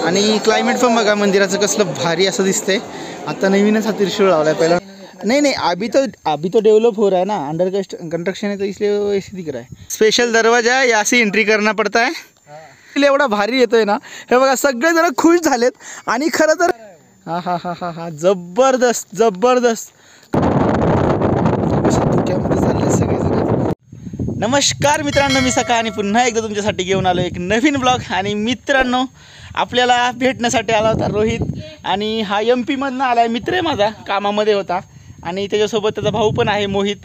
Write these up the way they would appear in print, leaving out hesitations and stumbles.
आणि क्लायमेट पण बघा मंदिराचं कसलं भारी असं दिसतंय। आता नवीनच हा त्रिशूळ लावलाय, पहिला नहीं अभी तो डेवलप हो रहा है ना, अंडर कंस्ट्रक्शन है, तो इसलिए ऐसे दिख रहा है। स्पेशल दरवाजा है, यहाँ से एंट्री करना पड़ता है। एवढा भारी येतोय ना, हे बघा सगळे जण खुश झालेत। आणि खरं तर हा हा हा हा हा जबरदस्त जबरदस्त धुक्यामध्ये चालले सगळेजण। नमस्कार मित्रांनो, मी सका आणि पुन्हा एकदा तुमच्यासाठी घेऊन आलो एक नवीन ब्लॉग। आणि मित्रांनो, आपल्याला भेटण्यासाठी आला होता रोहित, आणि हा MP मधनं आलाय, मित्र आहे माझा, कामामध्ये होता, आणि त्याच्यासोबत त्याचा भाऊ पण आहे मोहित।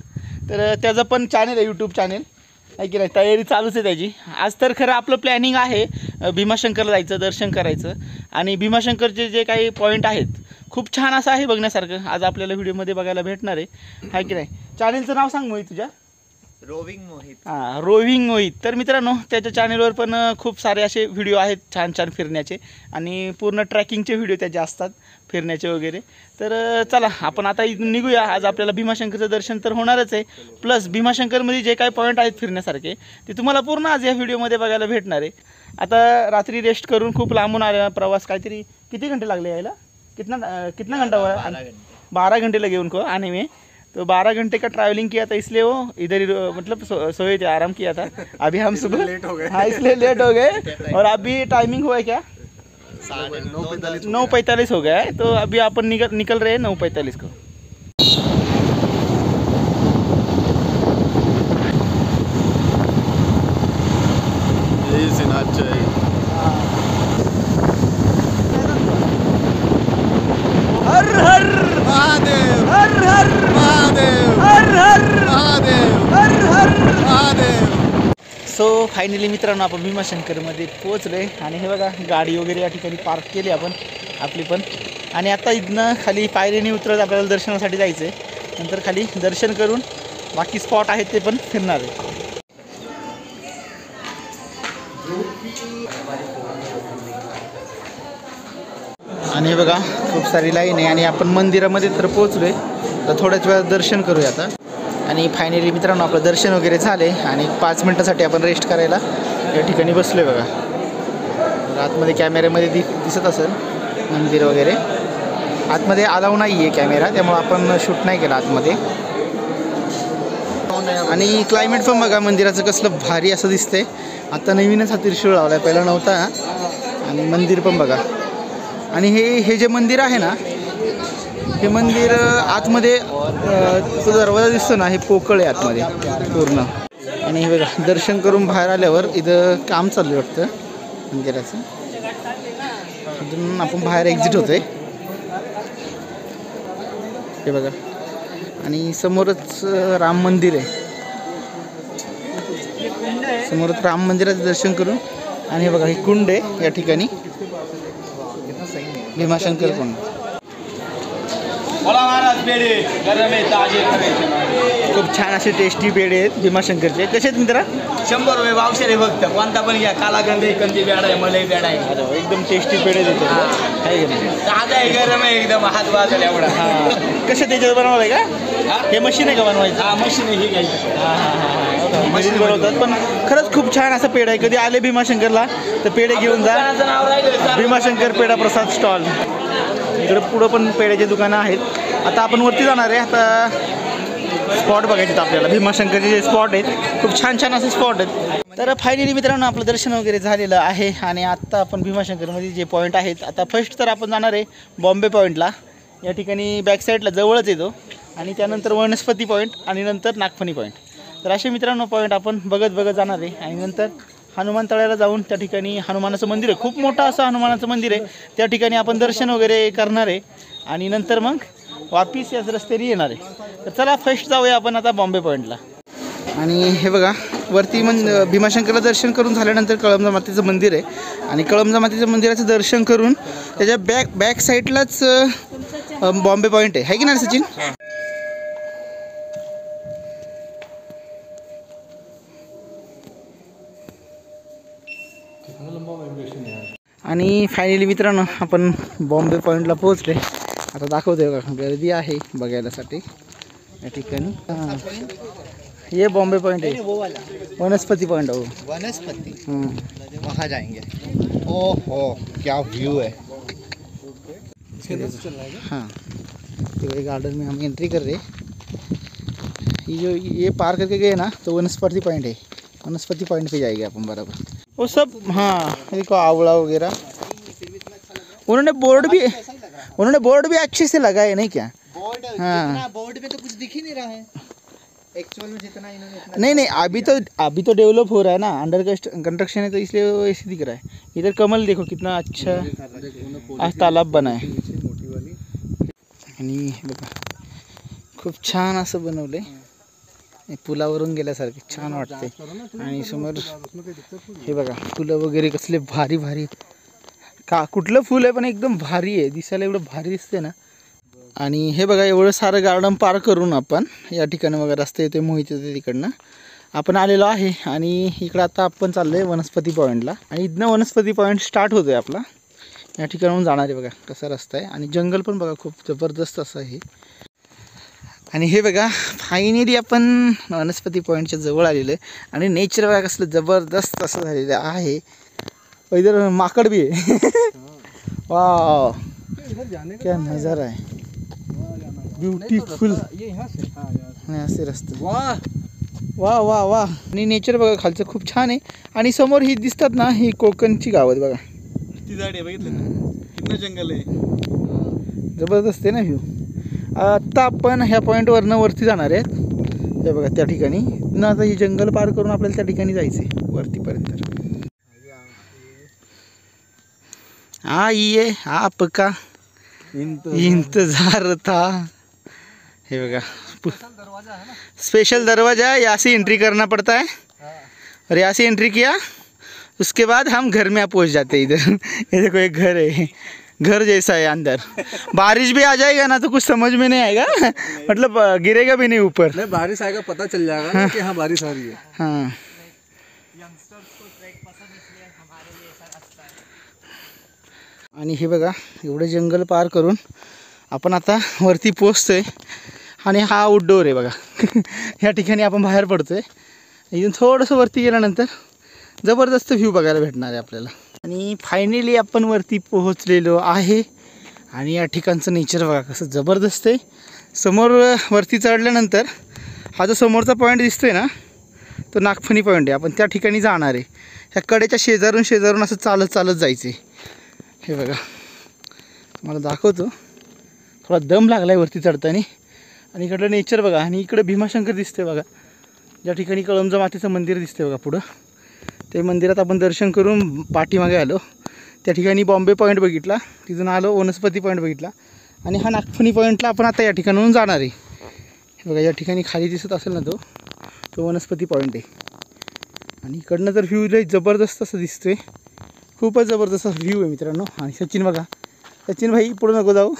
तर त्याचं पण चॅनल आहे, यूट्यूब चॅनल आहे की नाही, तयारी चालूच आहे त्याची। आज तर खरं आपलं प्लॅनिंग आहे भीमाशंकरला जायचं, दर्शन करायचं, आणि भीमाशंकरचे जे काही पॉईंट आहेत खूप छान असं आहे बघण्यासारखं, आज आपल्याला व्हिडिओमध्ये बघायला भेटणार आहे की नाही। चॅनलचं नाव सांग मोहित तुझ्या। रोविंग मोहित। हां, रोविंग मोहित। तर मित्रांनो, त्याच्या चॅनलवर पण खूप सारे असे व्हिडिओ आहेत छान छान फिरण्याचे, आणि पूर्ण ट्रॅकिंगचे व्हिडिओ त्याचे असतात, फिरण्याचे वगैरे। तर चला आपण आता इथून निघूया। आज आपल्याला भीमाशंकरचं दर्शन तर होणारच आहे, प्लस भीमाशंकरमध्ये जे काही पॉईंट आहेत फिरण्यासारखे ते तुम्हाला पूर्ण आज या व्हिडिओमध्ये बघायला भेटणार आहे। आता रात्री रेस्ट करून खूप लांबून आलेला प्रवास, काहीतरी किती घंटे लागले यायला, कितना घंटा हुआ? 12 घंटे लगे उनको आने में। तो 12 घंटे का ट्रैवलिंग किया था, इसलिए वो इधर ही मतलब सोए थे, आराम किया था। अभी हम सुबह लेट हो गए, हाँ इसलिए लेट हो गए। और अभी टाइमिंग हुआ है क्या? 9:45 हो गया है। तो अभी अपन निकल रहे हैं 9:45 को। हर हर महादेव, हर हर महादेव, हर हर महादेव, हर हर महादेव। सो फायनली मित्रांनो, आपण भीमाशंकरमध्ये पोहोचलोय, आणि हे बघा गाडी वगैरे या ठिकाणी पार्क केली आपण आपली पण। आणि आता इथनं खाली पायरीने उतरत आपल्याला दर्शनासाठी जायचं आहे, नंतर खाली दर्शन करून बाकी स्पॉट आहेत ते पण फिरणार आहे। आणि बघा खूप सारी लाईन आहे, आणि आपण मंदिरामध्ये तर पोहोचलोय, तर थोड्याच वेळात दर्शन करूया आता। आणि फायनली मित्रांनो, आपलं दर्शन वगैरे झाले, आणि 5 मिनटासाठी आपण रेस्ट करायला या ठिकाणी बसलोय बघा। आतमध्ये कॅमेऱ्यामध्ये दिसत असेल मंदिर वगैरे, आतमध्ये अलाव नाही आहे कॅमेरा, त्यामुळे आपण शूट नाही केला आतमध्ये। आणि क्लायमेट पण बघा मंदिराचं कसलं भारी असं दिसतंय। आता नवीनच हा त्रिशूळ लावलाय, पहिला नव्हता। आणि मंदिर पण बघा, आणि हे जे मंदिर आहे ना, हे मंदिर आतमध्ये तो दरवाजा दिसतो ना, हे पोकळ आहे आतमध्ये पूर्ण। आणि हे बघा दर्शन करून बाहेर आल्यावर इथं काम चालू वाटतं मंदिराचं, इथून आपण बाहेर एक्झिट होतोय हे बघा। आणि समोरच राम मंदिर आहे, समोरच राम मंदिराचं दर्शन करून, आणि हे बघा हे कुंड आहे या ठिकाणी, भीमाशंकर कुंड। खूप छान असे टेस्टी पेढे आहेत भीमाशंकरचे। कसे आहेत मित्रा? 100 रुपये वावशे रे, फक्त कोणता पण घ्या, कालागंध आहे, कंदी बेडा आहे, मलाई बेडा आहे, एकदम टेस्टी पेढे देतो आहे का नाही? ताजा आहे, गरम आहे, एकदम हात वाजल एवढा। हां, कसे त्याच्यात बनवलं का? हे मशीन आहे का बनवायचं? हा मशीन आहे, ही घ्यायची। हां मशीन बनवतात, पण खरंच खूप छान असं पेढा आहे। कधी आले भीमाशंकरला तर पेढे घेऊन जा, भीमाशंकर पेढा प्रसाद स्टॉल। इकडे पुढं पण पेढ्याची दुकानं आहेत। आता आपण वरती जाणार आहे, आता स्पॉट बघायचे आपल्याला, भीमाशंकरचे जे स्पॉट आहेत खूप छान छान असे स्पॉट आहेत। तर फायनली मित्रांनो, आपलं दर्शन वगैरे झालेलं आहे, आणि आत्ता आपण भीमाशंकरमध्ये जे पॉईंट आहेत, आता फर्स्ट तर आपण जाणार आहे बॉम्बे पॉईंटला, या ठिकाणी बॅक साईडला जवळच येतो, आणि त्यानंतर वनस्पती पॉईंट, आणि नंतर नागफणी पॉईंट। तर असे मित्रांनो पॉईंट आपण बघत जाणार आहे। आणि नंतर हनुमान तळ्याला जाऊन त्या ठिकाणी हनुमानाचं मंदिर आहे, खूप मोठं असं हनुमानाचं मंदिर आहे, त्या ठिकाणी आपण दर्शन वगैरे करणार आहे, आणि नंतर मग वापिस याच रस्त्याने येणार आहे। तर चला फर्स्ट जाऊया आपण आता बॉम्बे पॉईंटला। आणि हे बघा वरती भीमाशंकरला दर्शन करून झाल्यानंतर कळमजा मातेचं मंदिर आहे, आणि कळमजा मातेचं मंदिराचं दर्शन करून त्याच्या बॅक साईडलाच बॉम्बे पॉईंट आहे की नाही सचिन? आणि फायनली मित्रांनो, आपण बॉम्बे पॉईंटला पोहोचले। आता दाखवतोय बघा, गर्दी आहे बघायलासाठी या ठिकाणी। हां, ये बॉम्बे पॉइंट है, वो वाला वनस्पति पॉइंट है वो। वनस्पति वहाँ जाएंगे। ओहो क्या व्यू है। हाँ तो गार्डन में हम एंट्री कर रहे हैं। ये पार करके गए ना तो वनस्पति पॉइंट है, वनस्पति पॉइंट पे जाएंगे अपन बराबर। वो सब हाँ देखो आवड़ा वगैरह उन्होंने बोर्ड भी अच्छे से लगाए नहीं क्या? हाँ बोर्ड में तो कुछ दिख ही नहीं रहा है एक्चुअल में जितना इन्होंने। नहीं अभी तो डेवलप हो रहा है ना, अंडर कंस्ट्रक्शन है तो इसलिए वो ऐसे दिख रहा है। इधर कमल देखो कितना अच्छा आज तालाब बना है आणि बघा खूप छान असं बनवलंय, पुलावरून गेल्यासारखे छान वाटते। आणि समोर हे बघा फुलं वगैरे कसले भारी भारी, का कुठलं फुल आहे पण एकदम भारी आहे, दिसायला एवढं भारी दिसते ना। आणि हे बघा एवढं सारं गार्डन पार करून आपण या ठिकाणी बघा रस्ते येते मोहित येते तिकडनं आपण आलेलो आहे। आणि इकडं आता आपण चाललोय वनस्पती पॉईंटला आणि इथनं वनस्पती पॉईंट स्टार्ट होतोय आपला। या ठिकाणाहून जाणार आहे बघा कसा रस्ता आहे आणि जंगल पण बघा खूप जबरदस्त असं आहे। आणि हे बघा फायनली आपण वनस्पती पॉईंटच्या जवळ आलेलो आहे आणि नेचर बघा कसलं जबरदस्त असं झालेलं आहे। इधर माकड़ भी है वाह क्या नज़ारा है, ब्यूटीफुल असे रस्ते वाह वाह वाह वाह। आणि नेचर बघा खालचं खूप छान आहे आणि समोर ही दिसतात ना ही कोकणची गावं बघा, ती झाड आहे बघितलं ना कितना जंगल आहे, जबरदस्त आहे ना व्ह्यू। आता आपण ह्या पॉईंटवरनं वरती जाणार आहेत हे बघा त्या ठिकाणी ना, आता ही जंगल पार करून आपल्याला त्या ठिकाणी जायचं आहे वरतीपर्यंत। आइए आपका इंतजार था। हे बघा स्पेशल दरवाज़ा है, यहाँ से एंट्री करना पड़ता है और यहाँ से एंट्री किया उसके बाद हम घर में पहुँच जाते हैं। इधर ये देखो एक घर है, घर जैसा है अंदर। बारिश भी आ जाएगा ना तो कुछ समझ में नहीं आएगा मतलब गिरेगा भी नहीं ऊपर, नहीं बारिश आएगा पता चल जाएगा ना कि हाँ बारिश आ रही है। हाँ आणि हे बघा एवढं जंगल पार करून आपण आता वरती पोहोचतोय आणि हा आउटडोर आहे बघा या ठिकाणी आपण बाहेर पडतोय। इथून थोडंसं वरती गेल्यानंतर जबरदस्त व्ह्यू बघायला भेटणार आहे आपल्याला। आणि फायनली आपण वरती पोहोचलेलो आहे आणि या ठिकाणचं नेचर बघा कसं जबरदस्त आहे। समोर वरती चढल्यानंतर हा जो समोरचा पॉईंट दिसतोय ना तो नागफणी पॉईंट आहे, आपण त्या ठिकाणी जाणार आहे। ह्या कडेच्या शेजारून असं चालत जायचं आहे। हे बघा मला दाखवतो, थोडा दम लागला आहे वरती चढताना। आणि इकडलं नेचर बघा आणि इकडे भीमाशंकर दिसते बघा, ज्या ठिकाणी कळमजा मातेचं मंदिर दिसते बघा पुढं, ते मंदिरात आपण दर्शन करून पाठीमागे आलो। त्या ठिकाणी बॉम्बे पॉईंट बघितला, तिथून आलो वनस्पती पॉईंट बघितला आणि हा नागफणी पॉईंटला आपण आता या ठिकाणाहून जाणार आहे। हे बघा या ठिकाणी खाली दिसत असेल ना तो वनस्पती पॉईंट आहे। आणि इकडनं जर व्ह्यू लई जबरदस्त असं दिसतोय, खूपच जबरदस्त व्ह्यू आहे मित्रांनो। आणि सचिन बघा, सचिन भाई पुढे नको जाऊ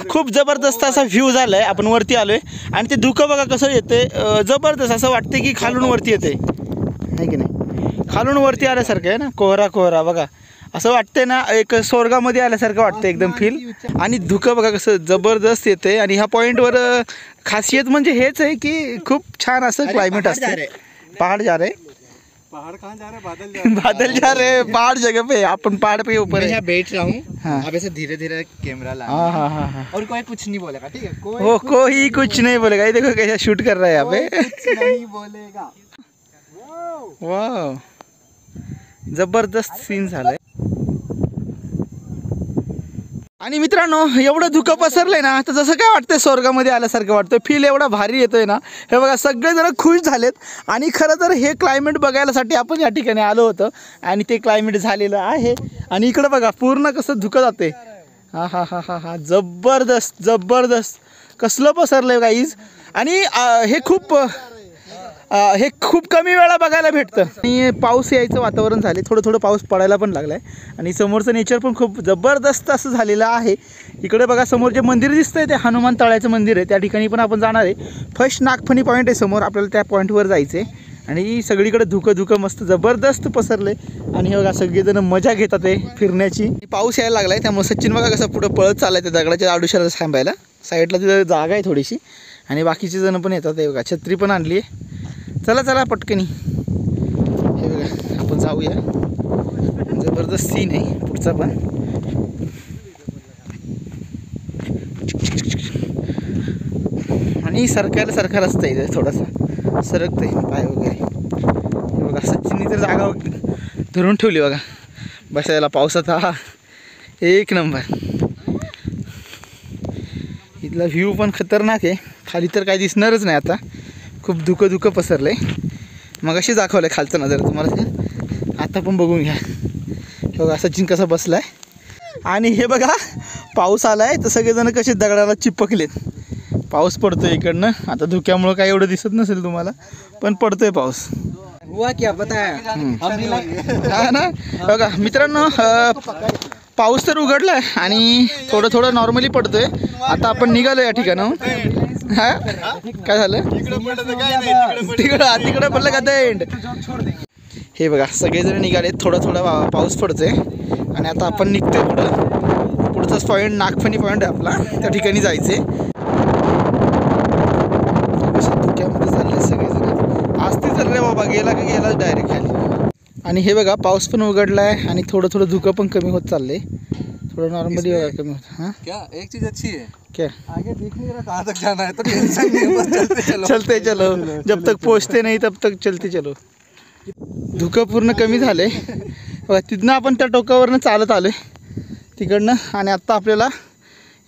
खूप जबरदस्त असा व्ह्यू झाला आहे। आपण वरती आलो आहे आणि ते धुकं बघा कसं येते, जबरदस्त असं वाटते की खालून वरती येते आहे की नाही, खालून वरती आल्यासारखं आहे ना, कोहरा बघा असं वाटते ना, एक स्वर्गामध्ये आल्यासारखं वाटतं एकदम फील। आणि धुकं बघा कसं जबरदस्त येते। आणि ह्या पॉईंटवर खासियत म्हणजे हेच आहे की खूप छान असं क्लायमेट असतं। पहाड़ जा रहे, पहाड़ कहाँ जा रहे हैं? बादल जा रहे हैं, पहाड़ जगह पे, अपन पहाड़ पे ऊपर मैं यहाँ बैठ रहा हूँ। हाँ। अब ऐसे धीरे धीरे कैमरा ला। हाँ और कोई कुछ नहीं बोलेगा, ठीक है? कोई कुछ नहीं बोलेगा। ये देखो कैसा शूट कर रहा है यहाँ पे, कुछ नहीं बोलेगा। वाह जबरदस्त सीन झालाय। आणि मित्रांनो एवढं धुकं पसरलंय ना तर जसं काय वाटतंय स्वर्गामध्ये आल्यासारखं वाटतं, फील एवढा भारी येतोय ना। हे बघा सगळेजण खुश झालेत आणि खरं तर हे क्लायमेट बघायसाठी आपण या ठिकाणी आलो होतो आणि ते क्लायमेट झालेलं आहे। आणि इकडं बघा पूर्ण कसं धुकं जाते, हा हा हा हा हा जबरदस्त कसलं पसरलंय गाईज। आणि हे खूप कमी वेळा बघायला भेटतं। आणि पाऊस यायचं वातावरण झाले, थोडं पाऊस पडायला पण लागलाय आणि समोरचं नेचर पण खूप जबरदस्त असं झालेलं आहे। इकडे बघा समोर जे मंदिर दिसतंय ते हनुमान तळ्याचं मंदिर आहे, त्या ठिकाणी पण आपण जाणार आहे। फर्स्ट नागफणी पॉईंट आहे समोर, आपल्याला त्या पॉईंटवर जायचं आहे। आणि सगळीकडे धुकं मस्त जबरदस्त पसरले आणि हे बघा सगळेजण मजा घेतात आहे फिरण्याची। पाऊस यायला लागलाय त्यामुळे सचिन बघा कसं पुढं पळत चाललाय त्या दगडाच्या आडुशाला थांबायला, साईडला तिथं जागा आहे थोडीशी आणि बाकीचे जण पण येतात। हे बघा छत्री पण आणली आहे, चला पटकनी। हे बघा आपण जाऊया, जबरदस्त सीन आहे पुढचा पण. आणि सरकार रस्ता आहे थोडासा सरकतंय पाय वगैरे. बघा सचिननी तर जागा धरून ठेवली बघा बसायला पावसाचा. एक नंबर. इथला व्ह्यू पण खतरनाक आहे. खाली तर काय दिसणारच नाही आता, खूप धुकं पसरलं आहे. मग अशी दाखवलं आहे खालचं नजर तुम्हाला, आता पण बघून घ्या. बघा सचिन कसा बसला आहे. आणि हे बघा पाऊस आला आहे तर सगळेजण कसे दगडाला चिपकलेत. पाऊस पडतोय इकडनं. आता धुक्यामुळं काय एवढं दिसत नसेल तुम्हाला, पण पडतोय पाऊस. हुआ क्या पता है हा ना. बघा मित्रांनो पाऊस तर उघडलाय आणि थोडं नॉर्मली पडतोय. आता आपण निघालो या ठिकाणाहून. हा काय झालं तिकडं पडलं का दंड. हे बघा सगळेजण निघाले. थोडा पाऊस पडतोय आणि आता आपण निघतोय पुढचाच पॉईंट नागफणी पॉईंट आहे आपला, त्या ठिकाणी जायचे. धुक्यामध्ये चालले सगळेजण. आस्ती चाल रे बाबा, गेला का गेला डायरेक्ट खाली. आणि हे बघा पाऊस पण उघडला आहे आणि थोडं धुकं पण कमी होत चाललंय. थोडं नॉर्मली कमी होत. हाँ क्या एक चीज अच्छी है, क्या आगे देख नहीं रहा कहाँ तक जाना है, तो टेंशन नहीं है, बस चलते चलो जब तक पोहोचते नाही तब तक चलते चलो. धुकं पूर्ण कमी झाले. तिथनं आपण त्या टोकावरनं चालत आलोय तिकडनं. आणि आत्ता आपल्याला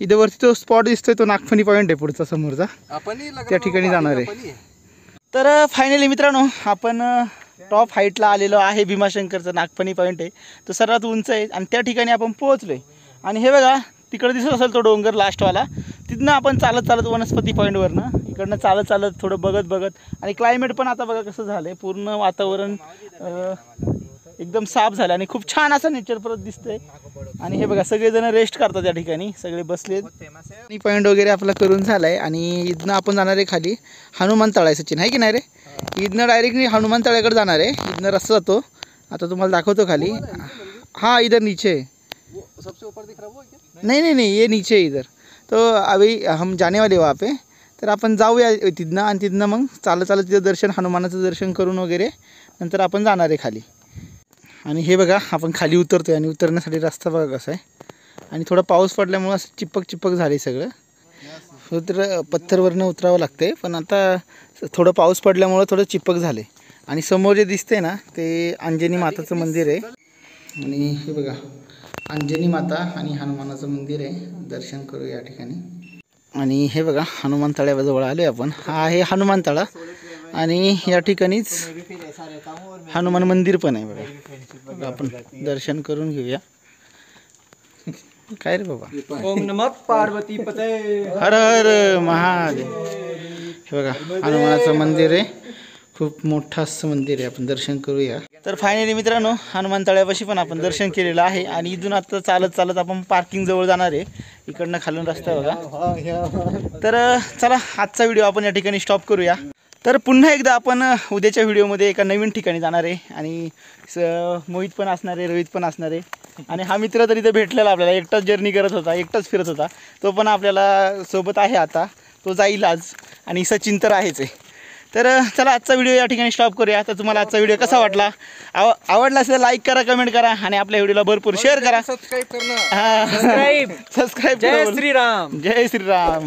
इथे वरती तो स्पॉट दिसतोय, तो नागफणी पॉईंट आहे पुढचा समोरचा, त्या ठिकाणी जाणार आहे. तर फायनली मित्रांनो आपण टॉप हाईटला आलेलो आहे. भीमाशंकरचा नागफणी पॉईंट आहे, तो सर्वात उंच आहे आणि त्या ठिकाणी आपण पोहोचलो आहे. आणि हे बघा तिकडे दिसत असेल तो डोंगर लास्टवाला, तिथनं आपण चालत वनस्पती पॉईंटवरनं इकडनं चालत थोडं बघत. आणि क्लायमेट पण आता बघा कसं झालं आहे, पूर्ण वातावरण एकदम साफ झालं आणि खूप छान असं नेचर परत दिसतंय. आणि हे बघा सगळेजण रेस्ट करतात त्या ठिकाणी, सगळे बसलेत. आणि पॉईंट वगैरे आपला करून झाला आहे आणि इथनं आपण जाणार आहे खाली हनुमान तळा. सचिन आहे की नाही रे? इथनं डायरेक्टली हनुमान तळ्याकडे जाणार आहे. इथनं रस्ता जातो, आता तुम्हाला दाखवतो खाली. हाँ इधर नीचे सबसे ऊपर दिख रहा है वो क्या? नहीं ये नीचे है इधर. तो अभी हम जाने वाले वहाँ पे. तर आपण जाऊया तिथनं आणि तिथनं मग चालत तिथं दर्शन, हनुमानाचं दर्शन करून वगैरे नंतर आपण जाणार आहे खाली. आणि हे बघा आपण खाली उतरतोय आणि उतरण्यासाठी रस्ता बघा कसा आहे. आणि थोडा पाऊस पडल्यामुळं असं चिपक झाले सगळं. तर पत्थरवरनं उतरावं लागते, पण आता थोडं पाऊस पडल्यामुळं थोडं चिपक झाले. आणि समोर जे दिसते ना ते अंजनी माताचं मंदिर आहे. आणि हे बघा अंजनी माता आणि हनुमानाचं मंदिर आहे, दर्शन करू या ठिकाणी. आणि हे बघा हनुमान तळ्याजवळ आलो आहे आपण. हा आहे हनुमान तळा आणि या ठिकाणीच हनुमान मंदिर पण आहे बघा. आपण दर्शन करून घेऊया. काय रे बाबा. ओम नमः पार्वती पते. हर हर महादेव. हे बघा हनुमानाचं मंदिर आहे, खूप मोठं असं मंदिर आहे. आपण दर्शन करूया. तर फायनली मित्रांनो हनुमान तळ्यापाशी पण आपण दर्शन केलेलं आहे आणि इथून आता चालत आपण पार्किंग जवळ जाणार आहे. इकडनं खालून रस्ता बघा. तर चला आजचा व्हिडिओ आपण या ठिकाणी स्टॉप करूया. तर पुन्हा एकदा आपण उद्याच्या व्हिडिओमध्ये एका नवीन ठिकाणी जाणार आहे आणि मोहित पण असणार आहे, रोहित पण असणार आहे. आणि हा मित्र तर इथे भेटलेला आपल्याला, एकटाच जर्नी करत होता, एकटाच फिरत होता, तो पण आपल्याला सोबत आहे. आता तो जाईल आज. आणि सचिन तर आहेच आहे. तर चला आजचा व्हिडिओ या ठिकाणी स्टॉप करूया. तर तुम्हाला आजचा व्हिडिओ कसा वाटला, आवडला असेल लाईक करा, कमेंट करा आणि आपल्या व्हिडिओला भरपूर शेअर करा. सब्सक्राइब करना. सबस्क्राइब. जय श्रीराम. जय श्रीराम.